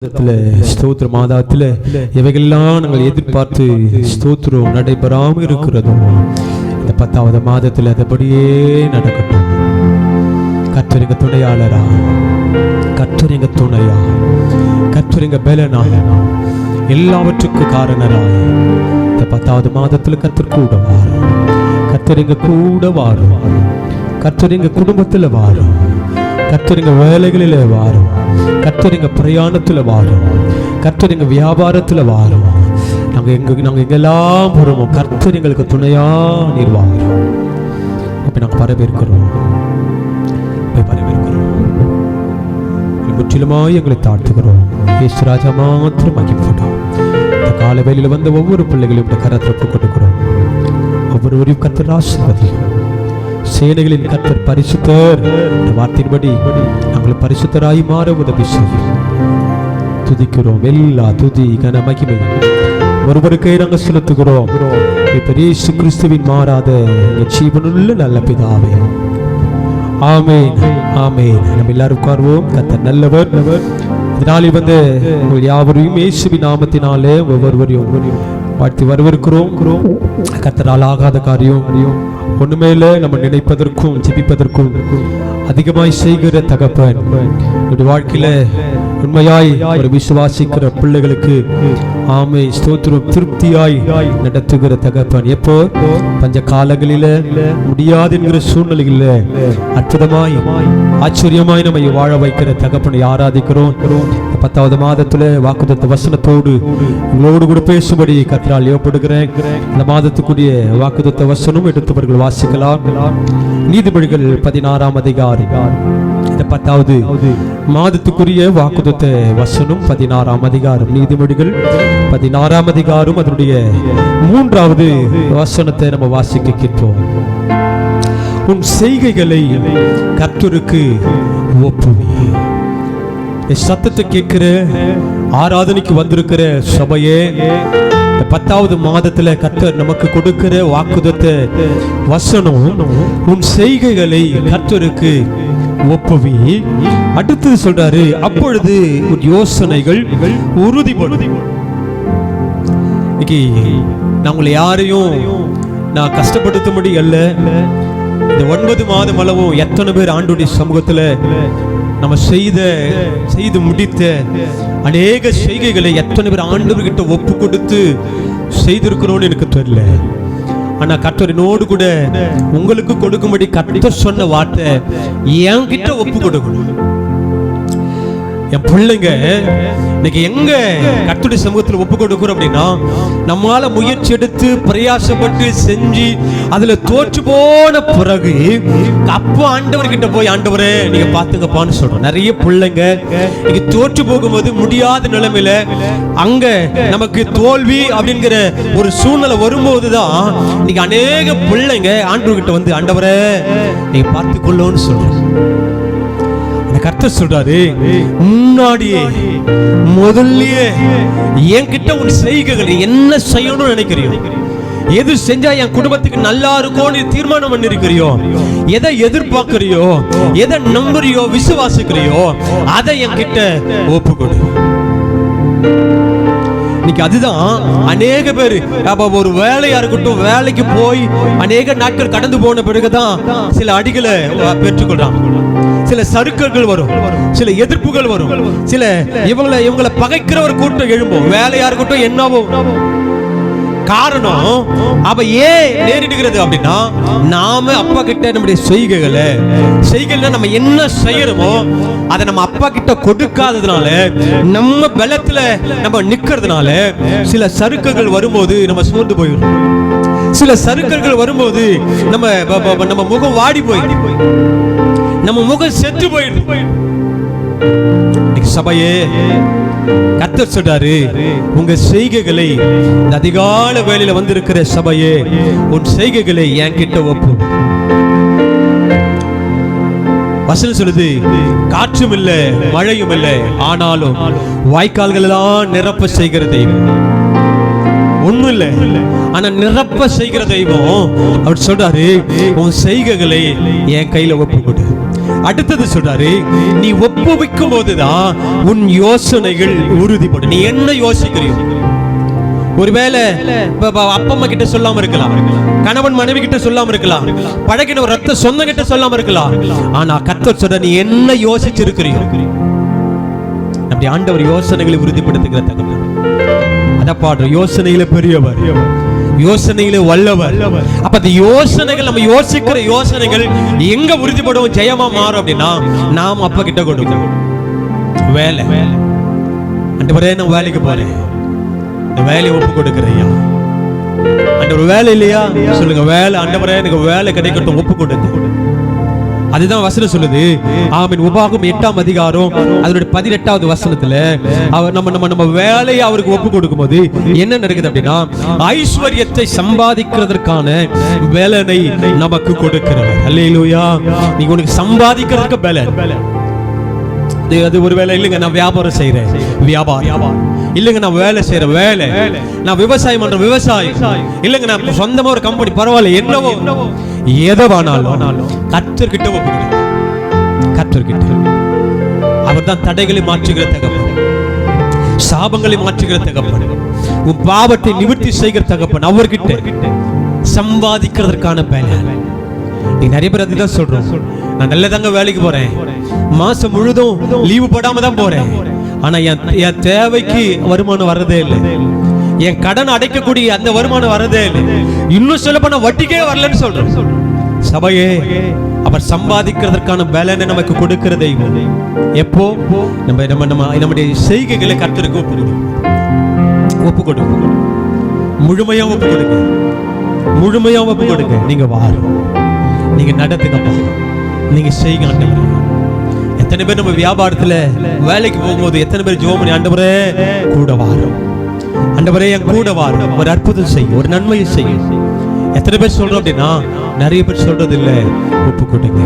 ஸ்தோத்திர மாதத்தில் இவைகள்லாம் நாங்கள் எதிர்பார்த்து ஸ்தோத்திரம் நடைபெறாமல் இருக்கிறதோ இந்த 10வது மாதத்தில் அதுபடியே நடக்கட்டும். கர்த்தர் எங்க துணையாளரா, கர்த்தர் எங்க துணையா, கர்த்தர் எங்க பலனா, எல்லாவற்றுக்கும் காரணராய் இந்த 10வது மாதத்தில் கர்த்தர் கூட வாரும். கர்த்தர் எங்க கூட வாரும். கர்த்தர் எங்க குடும்பத்தில் வாரும். கர்த்தர் எங்க வேலைகளில் வாரும். கர்த்தர் எங்க பிரயாணத்தில் வாரும். கர்த்தர் எங்க வியாபாரத்தில் வாரும். நாங்கள் எங்கெல்லாம் போகிறோமோ கர்த்தர் எங்களுக்கு துணையா நிர்வாகம். அப்போ நாங்கள் வரவேற்கிறோம், முற்றிலுமாய் எங்களை தாழ்த்துகிறோம். இயேசு ராஜா மாத்திரம் மகிமைப்படும். இந்த கால வேளையில் வந்த ஒவ்வொரு பிள்ளைகளையும் இந்த கரத்தில் ஒப்புக் கொடுக்கிறோம். ஒவ்வொருவரையும் கர்த்தர் ஆசீர்வதியும். சேனைகளின் கர்த்தர் பரிசுத்தர் என்ற வார்த்தையின்படி நாங்கள் பரிசுத்தராய் மாற உதவி செய்யும். துதிக்கிறோம். எல்லா துதி கன மகிமை ஒருவருக்கே நாங்கள் செலுத்துகிறோம். இயேசு கிறிஸ்துவின் மாறாத ஜீவனுள்ள நல்ல பிதாவே, ஆமென், ஆமென். நம்ம எல்லாரும் உட்கார்வோம். கர்த்தர் நல்லவர். இதனாலே வந்து உங்கள் யாவரையும் இயேசுவின் நாமத்தினாலே ஒவ்வொருவரையும் வாழ்த்தி வரவேற்கிறோம். கர்த்தரால் ஆகாத காரியம் ஒண்ணுமே இல்லை. நம்ம நினைப்பதற்கும் ஜெபிப்பதற்கும் அதிகமாய் செய்கிற தகப்பன் வாழ்க்கையில உண்மையாய் ஒரு விசுவாசிக்கிற பிள்ளைகளுக்கு ஆமை ஸ்தோத்திரம் திருப்தியாய் நடத்துகிற தகப்பன். எப்போ பஞ்ச காலங்களில முடியாது என்கிற சூழ்நிலையில அற்புதமாய் ஆச்சரியமாய் நம்ம வாழ வைக்கிற தகப்பனை ஆராதிக்கிறோம். 10வது மாதத்துல வாக்குத்தத்த வசனத்தோடு உங்களோடு கூட பேசும்படி கர்த்தரால் ஏற்படுகிறேன். இந்த மாதத்துக்குரிய வாக்குத்தத்த வசனம் எடுத்தவர்கள் வாசிக்கலாம். நீதிமொழிகள் 16ஆம் அதிகாரம் இந்த 10வது மாதத்துக்குரிய வாக்குத்தத்த வசனம் 16ஆம் அதிகாரம். நீதிமொழிகள் 16ஆம் அதிகாரம் அதனுடைய 3வது வசனத்தை நம்ம வாசிக்க கேட்போம். உன் செய்கைகளை கர்த்தருக்கு ஒப்புவி. சத்தத்தை கேட்கிற ஆராதனைக்கு வந்திருக்கிற சபையே, 10வது மாதத்துல கர்த்தர் நமக்கு கொடுக்கிற வாக்குத்தத்த வசனம் உன் செய்கைகளை கர்த்தருக்கு ஒப்புவி. அடுத்து சொல்றாரு, அப்பொழுது உன் யோசனைகள் உறுதிப்படும். இன்னைக்கு நான் உங்களை யாரையும் நான் கஷ்டப்படுத்தும்படி அல்ல. இந்த 9 மாதம் அளவும் எத்தனை பேர் ஆண்டவருடைய சமூகத்துல நம்ம செய்து முடித்த அநேக செய்கைகளை எத்தனை பேர் ஆண்டவர்கிட்ட ஒப்பு கொடுத்து செய்திருக்கிறோன்னு எனக்கு தெரியல. ஆனா கர்த்தரினோடு கூட உங்களுக்கு கொடுக்கும்படி கர்த்தர் சொன்ன வார்த்தை என்கிட்ட ஒப்பு கொடுக்கணும். என் பிள்ளைங்க இன்னைக்கு எங்க கர்த்தருடைய சமூகத்தில் ஒப்பு கொடுக்கிறோம் அப்படின்னா, நம்மளால முயற்சி எடுத்து பிரயாசப்பட்டு செஞ்சு அதுல தோற்று போன பிறகு அப்போ ஆண்டவர்கிட்ட போய் ஆண்டவரே நீங்க பாத்துங்கப்பான்னு சொல்றோம். நிறைய பிள்ளைங்க இன்னைக்கு தோற்று போகும்போது முடியாத நிலைமையில அங்க நமக்கு தோல்வி அப்படிங்கிற ஒரு சூழ்நிலை வரும்போதுதான் இன்னைக்கு அநேக பிள்ளைங்க ஆண்டவர்கிட்ட வந்து ஆண்டவரே நீங்க பார்த்துக்கொள்ளோன்னு சொல்றோம். கர்த்தர் சொல்றாரு, முன்னாடியே முதல்லயே என்கிட்ட உன் செய்கைகள் என்ன செய்யணும்னு நினைக்கிறியோ, எது செஞ்சா என் குடும்பத்துக்கு நல்லா இருக்கும் நீ தீர்மானம் பண்ணிருக்கிறியோ, எதை எதிர்பார்க்கிறியோ, எதை நம்புறியோ, விசுவாசிக்கிறியோ அதை என்கிட்ட ஒப்புக்கொடு. இன்னைக்கு அதுதான் அநேக பேர் ஒரு வேலையா இருக்கட்டும், வேலைக்கு போய் அநேக நாட்கள் கடந்து போன பிறகுதான் சில அடிகளை பெற்றுக்கொள்றாங்க. சில சறுக்கல்கள் வரும், சில எதிர்ப்புகள் வரும், சில இவங்களை பகைக்கிற ஒரு கூட்டம் எழும்பும். வேலையா இருக்கட்டும் என்னவோ காரணம் அவ ஏன் நேரிடுகிறது அப்படின்னா, நாம அப்பா கிட்ட நம்முடைய செய்கைகளை நம்ம என்ன செய்யறோமோ அதை நம்ம அப்பா கிட்ட கொடுக்காததுனால, நம்ம பலத்துல நம்ம நிக்கிறதுனால சில சறுக்கங்கள் வரும்போது நம்ம சோர்ந்து போயிடும். சில சறுக்கல்கள் வரும்போது நம்ம முகம் வாடி போயிடும், நம்ம முகம் செத்து போயிடும். சபையே கர்த்தர் சொல்றாரு, உங்க செய்கைகளை அதிகால வேளையில வந்திருக்கிற சபையே உன் செய்கைகளை என்கிட்ட ஒப்பு. வசனம் சொல்லுது, காற்றும் இல்ல மழையும் இல்ல, ஆனாலும் வாய்க்கால்கள் எல்லாம் நிரப்ப செய்கிற தெய்வம். ஒண்ணும் இல்ல ஆனா நிரப்ப செய்கிற தெய்வம். அவர் சொல்றாரு, உன் செய்கைகளை என் கையில ஒப்பு கொடு. அடுத்தது சொல்றாரு, நீ ஒப்புவிக்கும் போதுதான் உன் யோசனைகள் உறுதிப்படும். நீ என்ன யோசிக்கிறீங்க? ஒருவேளை அப்பா அம்மா கிட்ட சொல்லாம இருக்கலாம், கணவன் மனைவி கிட்ட சொல்லாம இருக்கலாம், பழகின ஒரு ரத்த சொந்த கிட்ட சொல்லாம இருக்கலாம். ஆனா கர்த்தர் சொல்ற, நீ என்ன யோசிச்சிருக்கிறீங்க? அப்படி ஆண்டவர் யோசனைகளை உறுதிப்படுத்துகிற தகவல். அத பாடுற, யோசனையில பெரியவர், யோசனையில வல்லவர். அப்ப அந்த யோசனைகள், நம்ம யோசிக்கிற யோசனைகள் எங்க உறுதிப்படும், ஜெயமா மாறும் அப்படின்னா, நாம் அப்பா கிட்ட கொடுக்கணும். வேலை, ஆண்டவரே நான் வேலைக்கு போறேன், இந்த வேலையை ஒப்பு கொடுக்கிறையா? ஆண்டவர் வேலை இல்லையா சொல்லுங்க, வேலை. ஆண்டவரே எனக்கு வேலை கிடைக்கட்டும், ஒப்பு கொடுங்க. அதுதான் வசனம் சொல்லுது. ஆமென். உபாகம் 8ஆம் அதிகாரம் அதனுடைய 18வது வசனத்துல அவர் நம்ம வேலையை அவருக்கு ஒப்பு கொடுக்கும் போது என்ன நடக்குது அப்படின்னா, ஐஸ்வர்யத்தை சம்பாதிக்கிறதற்கான வேலனை நமக்கு கொடுக்கிறவர். அல்லேலூயா. நீங்க உனக்கு சம்பாதிக்கிறதுக்கு வேலை. அது ஒரு வேலை இல்லைங்க, நான் வியாபாரம் செய்யறேன், வியாபாரம் இல்லைங்க, நான் வேலை செய்யறேன், வேலை. நான் விவசாயம் பண்றேன், விவசாயம் இல்லைங்க, நான் சொந்தமா ஒரு கம்பெனி, பரவாயில்ல, என்னவோ எதவானாலும் கர்த்தர்கிட்ட ஒப்புக்கொடுங்க. கர்த்தர்கிட்ட. அவர்தான் தடைகளை மாற்றுகிற தகப்பன், சாபங்களை மாற்றுகிற தகப்பன், உன் பாவத்தை நிவர்த்தி செய்கிற தகப்பன். அவர்கிட்ட சம்பாதிக்கிறதற்கான வேலை. நீ நிறைய பேர் அதுதான் சொல்றோம், நான் நல்லதாங்க வேலைக்கு போறேன், மாசம் முழுதும் லீவு போடாம தான் போறேன், ஆனா என் தேவைக்கு வருமானம் வர்றதே இல்லை, என் கடன் அடைக்கக்கூடிய அந்த வருமானம் வர்றதே இல்லை, இன்னும் சொல்ல போனா வட்டிக்கே வரலன்னு சொல்றோம். சபையே, அவர் சம்பாதிக்கிறதற்கான பலனை நமக்கு கொடுக்கிற தெய்வம். எப்போ நம்முடைய செய்கைகளை கர்த்தருக்கு ஒப்பு கொடுங்க, முழுமையா ஒப்பு கொடுங்க, முழுமையா ஒப்பு கொடுங்க. நீங்க வாரும், நீங்க நடத்துங்கப்பா, நீங்க செய்யுங்க. எத்தனை பேர் நம்ம வியாபாரத்துல வேலைக்கு போகும்போது எத்தனை பேர் ஜெபம் பண்ணி, ஆண்டவரே கூட வாரும், ஆண்டவரே என் கூட வாரும், ஒரு அற்புதம் செய்யும், ஒரு நன்மையை செய்யும். எத்தனை பேர் சொல்றோம் அப்படின்னா, நிறைய பேர் சொல்றது இல்ல. ஒப்பு கொடுங்க.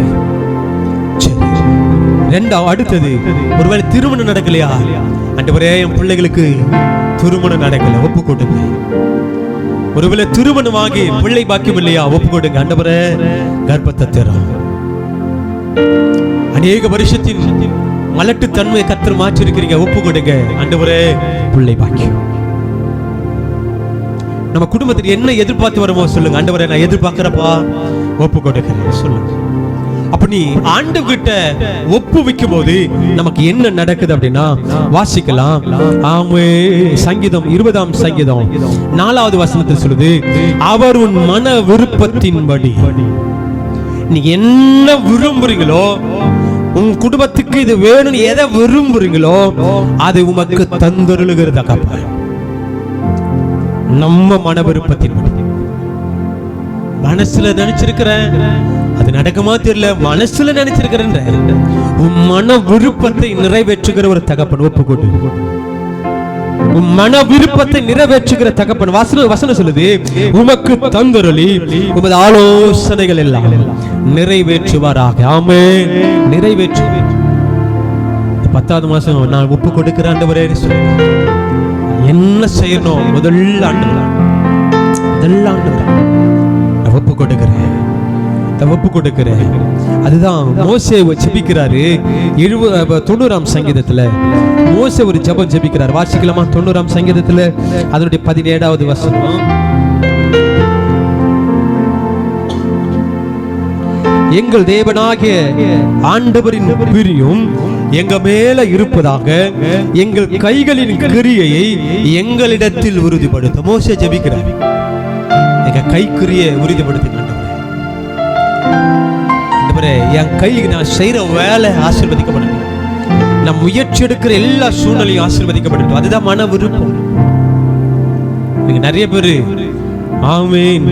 அடுத்தது, ஒருவேளை திருமணம் நடக்கலையா, ஆண்டவரே என் பிள்ளைகளுக்கு திருமணம் நடக்கல, ஒப்பு கொடுங்க. ஒருவேளை திருமணம் ஆகி பிள்ளை பாக்கியம் இல்லையா, ஒப்பு கொடுங்க. ஆண்டவரே கர்ப்பத்தை தரும். அநேக வருஷத்தின் மலட்டு தன்மையை கர்த்தர் மாற்றி இருக்கிறீங்க, ஒப்பு கொடுங்க. ஆண்டவரே பிள்ளை பாக்கியம். நம்ம குடும்பத்தில் என்ன எதிர்பார்த்து வரமோ சொல்லுங்க, ஆண்டவரே நான் எதிர்பார்க்கிறப்பா, ஒப்பு கொடுக்கிறேன் சொல்லுங்க. அப்ப நீ ஆண்டவர்கிட்ட ஒப்பு வைக்கும் போது நமக்கு என்ன நடக்குது அப்படின்னா, வாசிக்கலாம். ஆமே, சங்கீதம் 20ஆம் சங்கீதம் 4வது வசனத்தில் சொல்லுது, அவர் உன் மன விருப்பத்தின்படி, நீ என்ன விரும்புறீங்களோ, உன் குடும்பத்துக்கு இது வேணும், எதை விரும்புறீங்களோ அது உமக்கு தந்தருளுகிறதா. நம்ம மன விருப்பத்தின்படி, மனசுல நினைச்சிருக்கிறேன், அது நடக்குமா தெரியல, மனசுல நினைச்சிருக்கிறேன், உன் மன விருப்பத்தை நிறைவேற்றுகிற ஒரு தகப்பன். ஒப்பு கொடு. உன் மன விருப்பத்தை நிறைவேற்றுகிற தகப்பன். வசனம் சொல்லுது, உமக்கு தந்தருளி உமது ஆலோசனைகள் எல்லாம் நிறைவேற்றுவாராக. ஆமென். நிறைவேற்று. 10வது மாசம் நான் ஒப்பு கொடுக்கிறேன் ஆண்டவரே. என்ன செய்யணும்? முதல்ல ஆண்டவரே ஒப்பு கொடுக்கிறேன், ஒப்பு கொடுக்கிறேன். அதுதான் மோசே ஜெபிக்கிறாரு. 90ஆம் சங்கீதத்துல மோசே ஒரு ஜெபம் ஜெபிக்கிறார். வாசிக்கலாமா? 90ஆம் சங்கீதத்துல அதனுடைய 17வது வசனம். எங்கள் தேவனாகிய ஆண்டவரின் பிரியும் எங்க மேல இருப்பதாக, எங்கள் கைகளின் கிரியையை எங்களிடத்தில் உறுதிப்படுத்த. மோசே ஜெபிக்கிறார், எங்க கை கிரியை உறுதிப்படுத்துங்க ஆண்டவரே. என் கை, நான் செய்யற வேலை ஆசீர்வதிக்கப்படட்டும், நான் முயற்சி எடுக்கிற எல்லா சூழ்நிலையும் ஆசீர்வதிக்கப்படட்டும். அதுதான் மன விருப்பம். நீங்க நிறைய பேரு ஆமென்,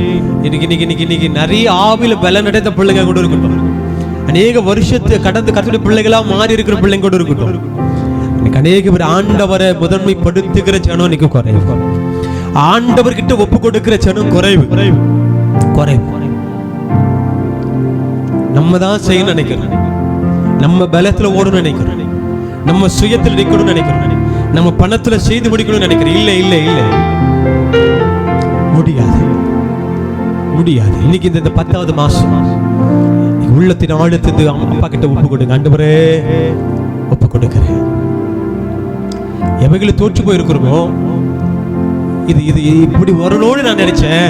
இன்னைக்கு நிறைய ஆவில பலன் அடைந்த பிள்ளைங்க கூட இருக்கட்டும், அநேக வருஷத்து கடந்து கர்த்தருடைய பிள்ளைகளா மாறி இருக்கிற பிள்ளைங்க கூட இருக்கட்டும், அநேக பேர் ஆண்டவரை முதன்மைப்படுத்துகிற ஜனம் இன்னைக்கு குறைவு, ஆண்டவர்கிட்ட ஒப்பு கொடுக்கிற ஜனம் குறைவு. நம்ம தான் செய்யணும் நினைக்கிறோம், நம்ம பலத்துல ஓடணும் நினைக்கிறோம், நம்ம சுயத்தில் நிற்கணும்னு நினைக்கிறோம், நம்ம பணத்துல செய்து முடிக்கணும்னு நினைக்கிறோம். இல்ல இல்ல இல்ல, முடியாது முடியாது. இன்னைக்கு இந்த 10வது மாசம் உள்ளத்தின் ஆழத்துக்கு அப்பா கிட்ட ஒப்பு கொடுங்க. ஆண்டவரே ஒப்பு கொடுக்கிறேன். எவைகளை தோற்று போயிருக்கிறோமோ, இது இது இப்படி வரணும்னு நான் நினைச்சேன்,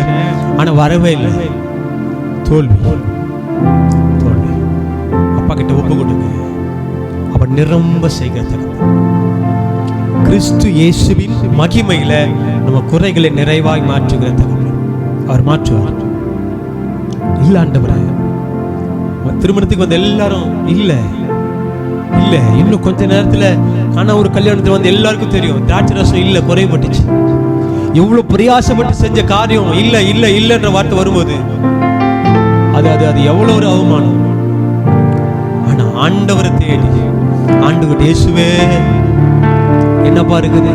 ஆனா வரவே இல்லை. தோல்வி தோல்வி. அப்பா கிட்ட ஒப்பு கொடுங்க. அவர் நிரம்ப செய்கிறது. கிறிஸ்து இயேசுவின் மகிமையில நம்ம குறைகளை நிறைவாய் மாற்றுகிறது. அவர் மாற்றுவார். இல்ல ஆண்டவரே, திருமணத்துக்கு வந்து எல்லாரும் இல்ல இல்ல இன்னும் கொஞ்ச நேரத்துல ஆனா ஒரு கல்யாணத்துல வந்து எல்லாருக்கும் தெரியும் திராட்சை ரசம் இல்ல, குறைபட்டுச்சு. எவ்வளவு பிரயாசப்பட்டு செஞ்ச காரியம் இல்ல இல்ல இல்லன்ற வார்த்தை வரும்போது அது அது அது எவ்வளவு ஒரு அவமானம். ஆனா ஆண்டவரை தேடி ஆண்டவர் இயேசுவே என்னப்பா இருக்குது,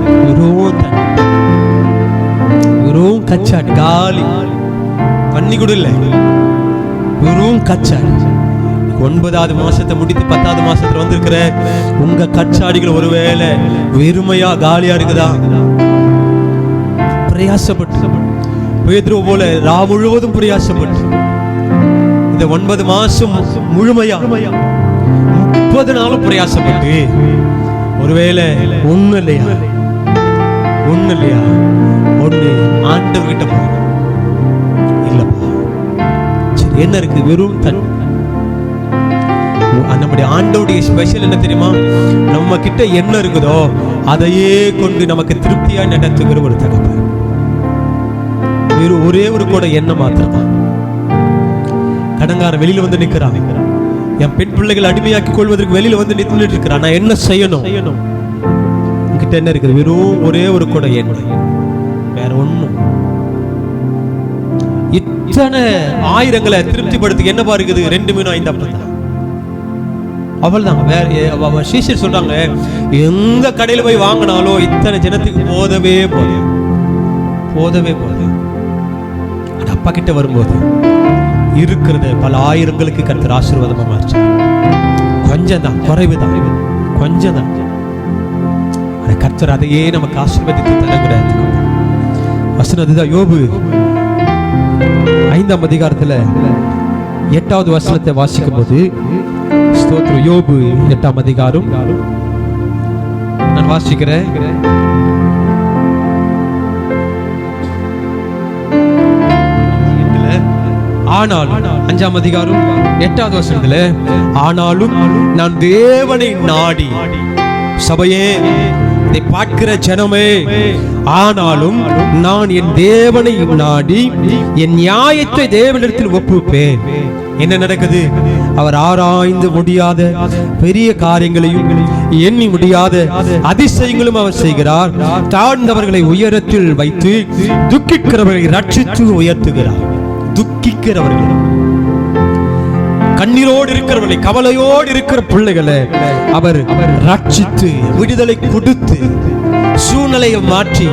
வெறும் கச்சாடி, காலி பண்ணி கூட இல்லை, வெறும் கச்சாடி. 9வது மாசத்தை முடித்து 10வது மாசத்துல வந்திருக்கிற உங்க கச்சாடிகள் ஒருவேளை வெறுமையா காலியா இருக்குதா? பிரயாசப்பட்டு பேதுரு போல ரா முழுவதும் பிரயாசப்பட்டு இந்த 9 மாசம் முழுமையா 30 நாளும் பிரயாசப்பட்டு ஒருவேளை ஒண்ணு இல்லையா ஒண்ணு ஆண்டவர்கிட்ட போகணும். இல்லப்பா சரி என்ன இருக்கு, வெறும் தன். நம்முடைய ஆண்டவருடைய ஸ்பெஷல் என்ன தெரியுமா? நம்ம கிட்ட என்ன இருக்குதோ அதையே கொண்டு நமக்கு திருப்தியா நடத்துகிற ஒரு தகவல். ஒரே ஒரு கூட எண்ணெய் மாத்திரம். கடங்கார வெளியில வந்து நிக்கிறான், என் பெண் பிள்ளைகள் அடிமையாக்கி கொள்வதற்கு வெளியில வந்து நின்றுட்டு இருக்கிறான். நான் என்ன செய்யணும்? கிட்ட என்ன இருக்குது? வெறும் ஒரே ஒரு கூட எண்ணெய், வேற ஒண்ணும். இத்தனை ஆயிரங்களை திருப்திப்படுத்தி என்னவா இருக்குது? 2 மீன் 5 அப்பம் தான். அவள் தான். வேற சீஷர் சொல்றாங்க, எந்த கடையில போய் வாங்கினாலும் இத்தனை ஜனத்துக்கு போதவே போது. அப்பா கிட்ட வரும்போது இருக்கிறத பல ஆயிரங்களுக்கு கர்த்தர் ஆசீர்வாதமா மாற்று. கொஞ்சம் தான், குறைவுதான், கொஞ்சம் தான். கர்த்தர் அதையே நமக்கு ஆசீர்வதித்து தரக்கூடாது. வசனம் அதுதான். யோபு 5ஆம் அதிகாரத்துல 8வது வசனத்தை வாசிக்கும் போது, ஸ்தோத்திரம், யோபு 8ஆம் அதிகாரம் நான் வாசிக்கிறேன். ஆனாலும் 5ஆம் அதிகாரம் 8வது வசனத்துல, ஆனாலும் நான் தேவனை நாடி, சபையே இதை பார்க்கிற ஜனமே, ஆனாலும் நான் என் தேவனை நாடி என் நியாயத்தை தேவனிடத்தில் ஒப்புப்பேன். என்ன நடக்குது? அவர் ஆராய்ந்து முடியாத பெரிய காரியங்களையும் எண்ணி முடியாத அதிசயங்களும் அவர் செய்கிறார். தாழ்ந்தவர்களை உயரத்தில் வைத்து துக்கிக்கிறவர்களை ரட்சித்து உயர்த்துகிறார். துக்கிக்கிறவர்கள், கண்ணீரோடு இருக்கிறவர்களை, கவலையோடு இருக்கிற பிள்ளைகளை அவர் ரட்சித்து விடுதலை கொடுத்து, சூழ்நிலையை மாற்றி,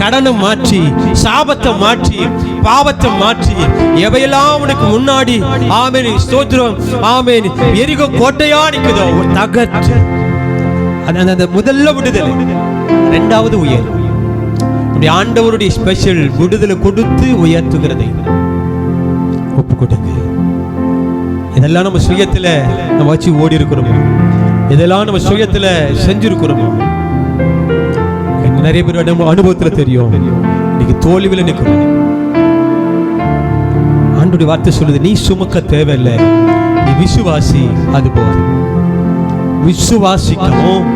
கடனை மாற்றி, சாபத்தை மாற்றி, பாவத்தை மாற்றி, எவையெல்லாம் அவனுக்கு முன்னாடி ஆமென் ஸ்தோத்திரம் ஆமென் எரிகோ கோட்டையா நிக்குதோ தகர்த்து, அந்த முதல்ல விடுதலை, 2வது உயர். ஆண்டவருடைய ஸ்பெஷல் விடுதலை கொடுத்து உயர்த்துகிறதை ஒப்பு கொடுங்க. இதெல்லாம் நம்ம சுயத்துல நம்ம வச்சு ஓடி இருக்கிறோமோ, இதெல்லாம் நம்ம சுயத்துல செஞ்சிருக்கிறோமோ, நிறைய பேர் அனுபவத்துல தெரியும். இன்னைக்கு தோல்வியில நிற்கிறோம். ஆண்டவருடைய வார்த்தை சொல்லுது, நீ சுமக்க தேவையில்லை, நீ விசுவாசி. அது போதும். விசுவாசிக்கணும்.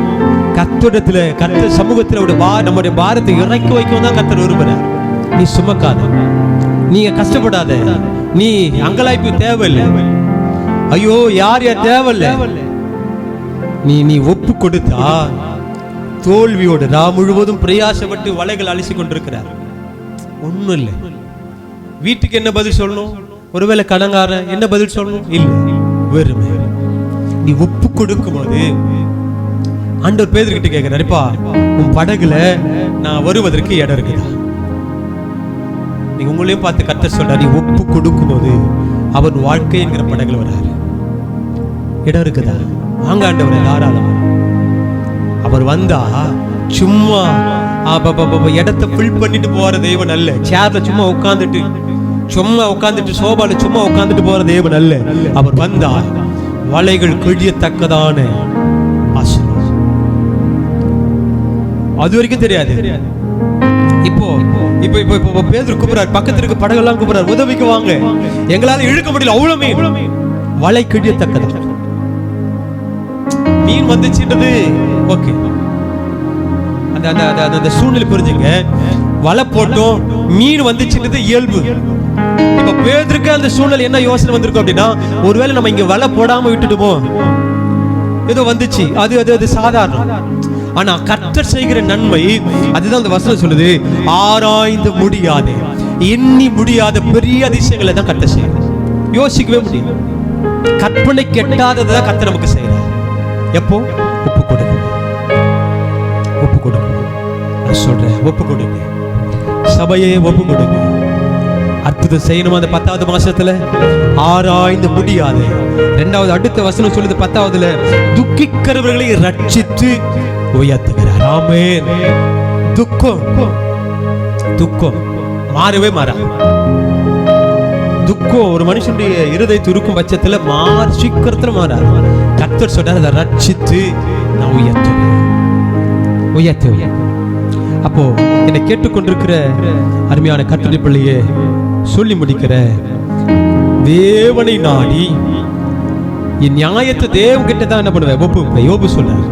கர்த்தரிடத்துல, கர்த்தர் சமூகத்துல நம்முடைய பாரத்தை இறக்கி வைக்கவும் தான் கர்த்தர் விரும்புறார். நீ சுமக்காத, நீ கஷ்டப்படாத, நீ அங்கலாய்ப்பு தேவையில்லை, ஐயோ யார் தேவையில்லை. நீ ஒப்பு கொடுத்தா தோல்வியோடு நான் முழுவதும் பிரயாசப்பட்டு வலைகள் அழிச்சு கொண்டிருக்கிறார். ஒண்ணும் இல்லை. வீட்டுக்கு என்ன பதில் சொல்லணும்? ஒருவேளை கடங்காரன் என்ன பதில் சொல்லணும்? இல்லை, வெறுமை. நீ ஒப்பு கொடுக்கும் போது ஆண்டவர் பேதுருகிட்ட கேட்கிறாருப்பா, உன் படகுல நான் வருவதற்கு இடம் இருக்குதா? நீங்க உங்களையும் பார்த்து கர்த்தர் சொல்றாரு, நீ ஒப்பு கொடுக்கும் போது அவன் வாழ்க்கை என்கிற படகுல வராரு. இடம் இருக்குதா? வாங்க ஆண்டவரே, தாராளம். அவர் வந்தா சும்மா இடத்தை ஃபில் பண்ணிட்டு போற தெய்வம் அல்ல. சேர்ல சும்மா உட்கார்ந்துட்டு சும்மா உட்கார்ந்துட்டு சோபால சும்மா உட்கார்ந்துட்டு போற தேவன் அல்ல. அவர் வந்தார் வலைகள் கிழியத்தக்கதான ஆசீர்வாதம். அது வரைக்கும் தெரியாது. இப்போ இப்போ இப்போ பேதுரு கூப்பிடுறார், பக்கத்துல இருக்க படகெல்லாம் கூப்பிடுறார், உதவிக்கு வாங்க, எங்களால இழுக்க முடியல, அவ்வளவு மீன், வலை கிழியத்தக்கது. மீன் வந்துச்சுன்றது ஓகே, அந்த சூழ்நிலை புரிஞ்சுங்க. வலை போட்டோம், மீன் வந்துச்சுன்றது இயல்பு. இப்ப பேதுருக்கு அந்த சூழ்நிலை என்ன யோசனை வந்திருக்கும் அப்படின்னா, ஒருவேளை நம்ம இங்க வலை போடாம விட்டுடுமோ, ஏதோ வந்துச்சு, அது அது அது சாதாரணம். ஆனா கர்த்தர் செய்கிற நன்மை, அதுதான் அந்த வசனம் சொல்லுது, ஆராய்ந்து முடியாத, எண்ணி முடியாத பெரிய அதிசயங்களை தான் கர்த்தர் செய்யறார். யோசிக்கவே முடியும், கற்பனை கெட்டாததான் கர்த்தர் நமக்கு செய்யறார். எப்போ? ஒப்பு கொடுக்கும், ஒப்பு கொடுக்கும். நான் சொல்றேன், ஒப்பு கொடுங்க, சபையே ஒப்பு கொடுங்க. அற்புதம் செய்யணும் அந்த 10வது மாசத்துல. ஆராய்ந்து முடியாத, இரண்டாவது அடுத்த வசனம் சொல்லுது 10வதுல, துக்கிக்கிறவர்களை ரட்சித்து உயர்த்துகிறார். ஆமென். துக்கம் துக்கம் மாறவே மாறாது. துக்கம் ஒரு மனுஷனுடைய இருதயத்தை இருக்கும் பட்சத்துல சீக்கிரத்துல மாறாது. கர்த்தர் சொல்றார், அதை ரட்சித்து நான் உயர்த்துவேன். அப்போ என்னை கேட்டுக்கொண்டிருக்கிற அருமையான கர்த்தருடைய பிள்ளையே, சொல்லி முடிக்கிற, தேவனை நாடி என் நியாயத்தை தேவன் கிட்ட தான் என்ன பண்ணுவேன், ஒப்பு. யோபு சொல்றார்,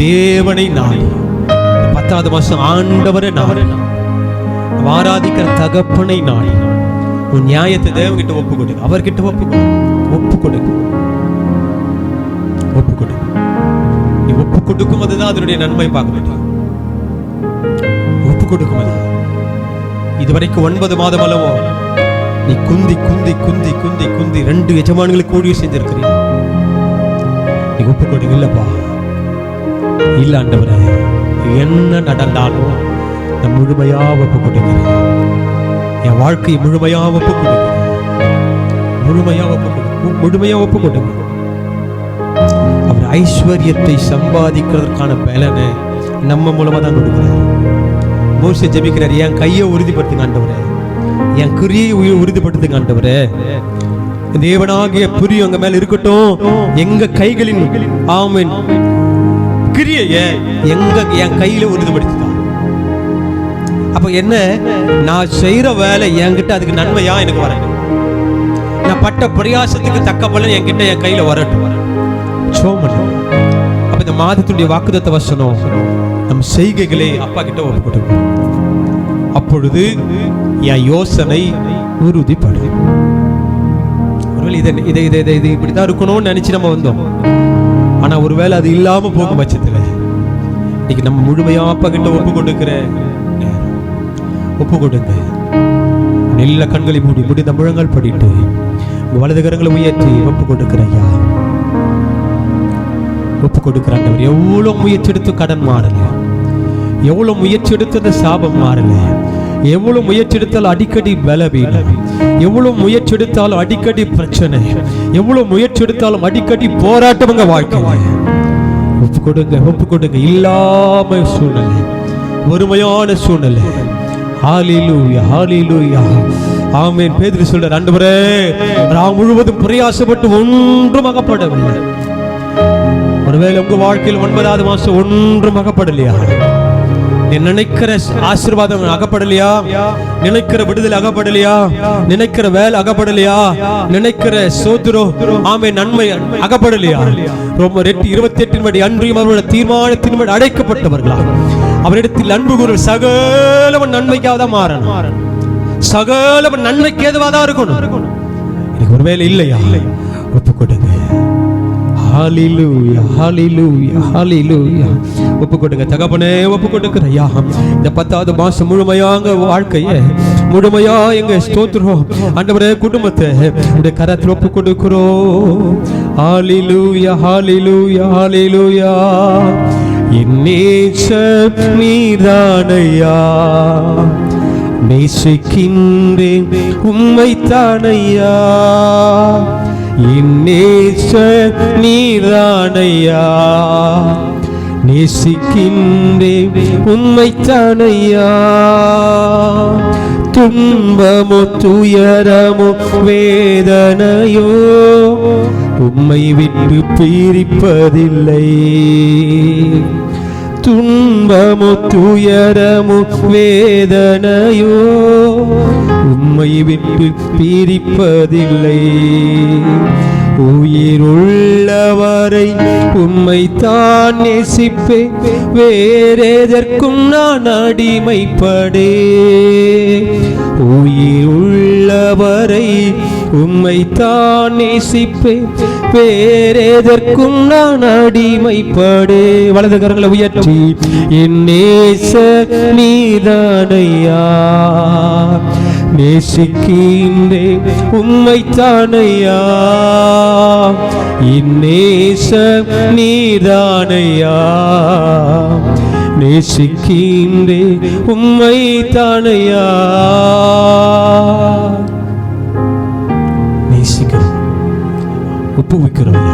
தேவனை நாடி 10வது மாசம் ஆண்டவரை நாடி, ஆராதிக்கிற தகப்பனை நாடி உன் நியாயத்தை தேவன் கிட்ட ஒப்பு கொடு, அவர்கிட்ட ஒப்பு கொடு. நீ ஒப்பு கொடுக்கும் அதுதான் அதனுடைய நன்மை பார்க்க வேண்டும். ஒப்பு கொடுக்கும் அது. இதுவரைக்கும் 9 மாதம் அளவோ நீ குந்தி 2 எஜமான்களுக்கு ஊழியம் செஞ்சிருக்கிறீங்க. நீ ஒப்பு கொடுங்க. இல்லப்பா, இல்ல ஆண்டவரே, என்ன நடந்தாலும் நான் முழுமையா ஒப்பு கொடுக்கிறேன். என் வாழ்க்கையை முழுமையா ஒப்பு கொடுக்கிறேன். முழுமையா ஒப்பு கொடுங்க. அவர் ஐஸ்வர்யத்தை சம்பாதிக்கிறதுக்கான பலனை நம்ம மூலமா தான் கொடுக்கிறார். மோசே ஜெபிக்கிறார், என் கையை உறுதிப்படுத்துங்க ஆண்டவரே, என் கிரியை உறுதிப்படுத்துங்க ஆண்டவரே, தேவனாகிய புரி உங்க மேல இருக்கட்டும், எங்க கைகளின் ஆமென் கிரியை என் கையில உறுதிப்படுத்திதான். அப்ப என்ன, நான் செய்யற வேலை என்கிட்ட அதுக்கு நன்மையா எனக்கு வரட்டும், நான் பட்ட பிரயாசத்துக்கு தக்க பலன் என்கிட்ட என் கையில வரட்டும். அப்ப இந்த மாதத்துடைய வாக்குத்தத்த வசனம், நம் செய்கைகளை அப்பா கிட்ட ஒப்பு கொடுக்கும். அப்பொழுது என் யோசனை உறுதிப்படும். ஒருவேளை இதை இப்படிதான் இருக்கணும்னு நினைச்சு நம்ம வந்தோம். ஆனா ஒருவேளை அது இல்லாம போகும் பட்சத்துல இன்னைக்கு நம்ம முழுமையா அப்பா கிட்ட ஒப்பு கொடுக்கிற, ஒப்பு கொடுங்க. நல்ல கண்களை மூடி முடிந்த முழங்கால் படிட்டு வலது கரங்களை உயர்த்தி ஒப்பு கொடுக்கிற ஐயா, ஒப்பு கொடுக்கிறாங்க. எவ்வளவு முயற்சி எடுத்து கடன் மாறல, எவ்வளவு முயற்சி எடுத்து அந்த சாபம் மாறல, எவ்வளவு முயற்சி எடுத்தாலும் அடிக்கடி பலவீனம், எவ்வளவு முயற்சி எடுத்தாலும் அடிக்கடி பிரச்சனை, எவ்வளவு முயற்சி எடுத்தாலும் அடிக்கடி போராட்டம் உங்க வாழ்க்கை. ஒப்பு கொடுங்க. இல்லாம சூழ்நிலை, வறுமையான சூழ்நிலை. ஹல்லேலூயா. ஆமென். பேதுரு சொல்றார், ஆண்டவரே நான் முழுவதும் பிரயாசப்பட்டு ஒன்றும் அகப்படவில்லை. ஒருவேளை உங்க வாழ்க்கையில் 9வது மாசம் ஒன்றும் அகப்படலையா? நினைக்கிற ஆசீர்வாதம் அகப்படலையா? நினைக்கிற விடுதலை அகப்படலையா? நினைக்கிற வேலை அகப்படலையா? நினைக்கிற சோதரோ ஆமென் நன்மை அகப்படலையா? ரோமர் 8:28 அன்றியும் அவருடைய தீர்மானத்தின்படி அடைக்கப்பட்டவர்களா அவரிடத்தில் அன்பு கூற சகலவன் நன்மைக்காக மாறணும், சகலவன் நன்மைக்கு ஏதுவாதான் இருக்கணும். எனக்கு ஒருவேளை இல்லையா? ஒப்பு கொடுங்க. ஹல்லேலூயா. ஒப்பு கொடுங்க தகப்பனே, ஒப்பு கொடுக்கிற ஐயா, இந்த 10வது மாசம் முழுமையாக வாழ்க்கையை முழுமையா எங்க ஸ்தோத்திரம் ஆண்டவரே, குடும்பத்தை உடைய கரத்தில் ஒப்பு கொடுக்கிறோம். ஹல்லேலூயா. நேசர் நீதானையா, நேசிக்கின்றேன் உம்மை தானையா, நேசர் நீதானையா, நேசிக்கின்றேன் உம்மை தானையா, துன்பமோ துயரமோ வேதனையோ உம்மை விட்டு பிரிப்பதில்லை. துன்பமோ துயரமோ வேதனையோ உம்மை விட்டு பிரிப்பதில்லை. உயிருள்ளவரை உம்மை தான் நேசிப்பேன், வேறெதற்கும் நான் அடிமைப்படே. உயிருள்ளவரை உம்மை தான் நேசிப்பேன், வேறெதற்கும் நான் அடிமைப்படே. வலது கரங்களை உயர்த்தி என் நேச நீதானையா, நேசிக்கின்றேன் உம்மை தானையா. என் நேச நீதானையா, நேசிக்கின்றேன் உம்மை தானையா. நேசிக்கிறோம், ஒப்புவிக்கிறோம்.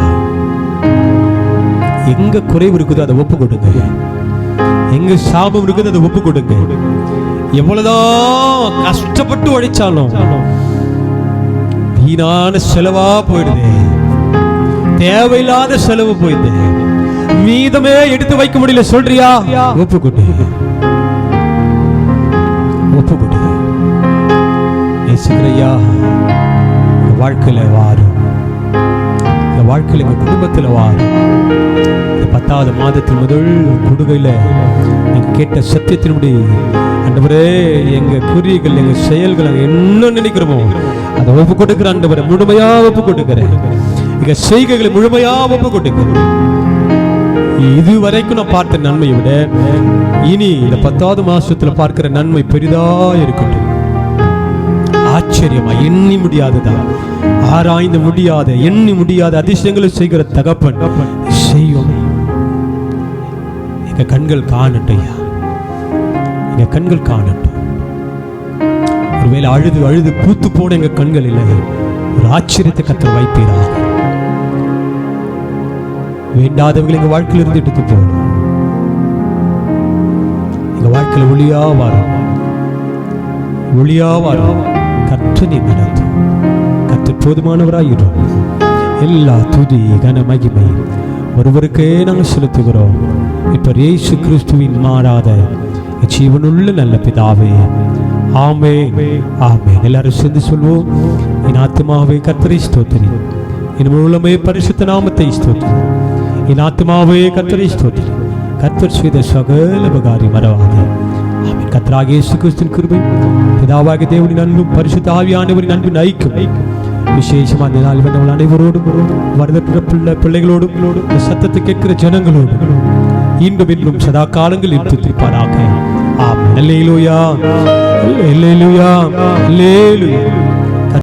எங்க குறைவு இருக்குதோ அதை ஒப்பு கொடுங்க. எங்க சாபம் இருக்குது அதை ஒப்பு கொடுங்க. எவ்வளவுதான் கஷ்டப்பட்டு உழைச்சாலும் வீணான செலவா போயிடுது, தேவையில்லாத செலவு போயிடுது, மீதமே எடுத்து வைக்க முடியல. சொல்றியா? ஒப்பு கொடு, ஒப்பு கொடு. நேசிக்கிறையா, வாழ்க்கையில வாரும், இந்த வாழ்க்கையில எங்க குடும்பத்தில் வாரும். 10வது மாதத்தின் முதல் கொடுகையில நீங்க கேட்ட சத்தியத்தினுடைய ஆண்டவரே, எங்க குறிகள் எங்க செயல்கள் என்ன நினைக்கிறோமோ அதை ஒப்பு கொடுக்கிற ஆண்டவரே, முழுமையா ஒப்பு கொடுக்கிறேன். எங்க செய்கைகளை முழுமையா ஒப்பு கொடுக்கிறேன். இதுவரைக்கும் நான் பார்த்த நன்மையை விட இனி இந்த 10வது மாசத்துல பார்க்கிற நன்மை பெரிதா இருக்கட்டும். ஆச்சரியமா, எண்ணி முடியாததா, ஆராய்ந்து முடியாத, எண்ணி முடியாத அதிசயங்களை செய்கிற தகப்பன் செய்யும். எங்க கண்கள் காணட்டையா, எங்க கண்கள் காணட்டும். ஒருவேளை அழுது அழுது பூத்து போன எங்க கண்கள் இல்லை, ஒரு ஆச்சரியத்தை கர்த்தர் வைப்பீராக. வேண்டாதவர்கள் எங்க வாழ்க்கையில் இருந்து எடுத்து போகணும். எங்க வாழ்க்கையில ஒளியா வரும், ஒளியா வரும். கர்த்தனை நடத்தும், கர்த்தர் போதுமானவராயிரும். எல்லா துதி கன மகிமை ஒருவருக்கே நாங்கள் செலுத்துகிறோம். இப்ப இயேசு கிறிஸ்துவின் மாறாத ஜீவனுள்ள நல்ல பிதாவே, ஆமென், ஆமென். எல்லாரும் சேர்ந்து சொல்வோம். என் ஆத்துமாவே கர்த்தரை ஸ்தோத்திரி, என் முழுமே பரிசுத்த நாமத்தை ஸ்தோத்திரி. என் ஆத்துமாவே கர்த்தரை ஸ்தோத்திரி, கர்த்தர் செய்த சகல உபகாரி மறவாதே. ஆமென். கர்த்தராகிய இயேசு கிறிஸ்துவின் கிருபை, பிதாவாகிய தேவனின் அன்பும் பரிசுத்த ஆவியானவரின் அன்பின் ஐக்கியம் விசேஷமா இந்த நாள் வந்தவள் அனைவரோடும், வருடப்பிறப்புள்ள பிள்ளைகளோடும், சத்தத்தை கேட்கிற ஜனங்களோடும் இன்றும் இன்றும் சதா காலங்கள் இருப்பாராக. ஆமென். அல்லேலூயா, அல்லேலூயா, அல்லேலூயா.